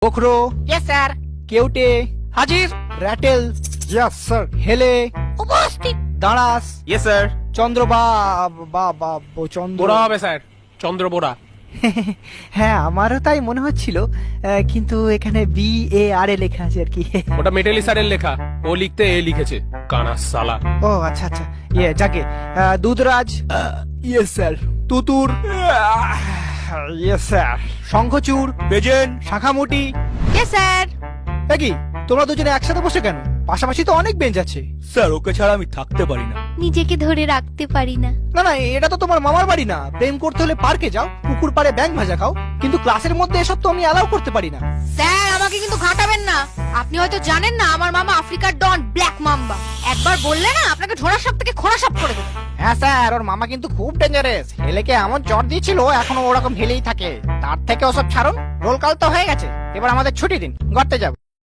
বখরো, yes sir. কেউটে, হাজির। Ratel, yes sir. হেলে, উপস্থিত। দাঁড়াস, ইয়েস স্যার। চন্দ্র চন্দ্র। বোরা হবে স্যার, চন্দ্র বোরা। হ্যাঁ আমারও তাই মনে হচ্ছিল, কিন্তু এখানে BARA লেখা আছে আর কি। ওটা মেটালি স্যারের লেখা, ও লিখতে এ লিখেছে, কানা সালা। ও আচ্ছা আচ্ছা, যাকে দুধরাজ, ইয়েস স্যার। তুতুর, ইয়েস স্যার। শঙ্খচূড়, বেজেন। শাখামুটি। Yes sir. কি তোমরা দুজনে একসাথে বসে কেন? পাশাপাশি তো অনেক বেঞ্চ আছে। স্যার ওকে ছাড়া আমি থাকতে পারি না। নিজেকে ধরে রাখতে পারি না। না না, এটা তো তোমার মামার বাড়ি না। প্রেম করতে হলে পার্কে যাও, পুকুর পাড়ে ব্যাঙ ভাজা খাও, কিন্তু ক্লাসের মধ্যে এসব তো আমি অ্যালাউ করতে পারি না। স্যার আমাকে কিন্তু ঘাটাবেন না। আপনি হয়তো জানেন না আমার মামা আফ্রিকার ডন ব্ল্যাক মাম্বা। একবার বললে না আপনাকে ঝোড়া সাপ থেকে খোঁড়া সাপ করে দেবো। হ্যাঁ স্যার, ওর মামা কিন্তু খুব ডেঞ্জারাস। হেলেকে এমন চট দিয়েছিল, এখনো ওরকম হেলেই থাকে। তার থেকে ওসব ছাড়ুন, রোল কাল তো হয়ে গেছে। এবার আমাদের ছুটি দিন, গড়তে যাব।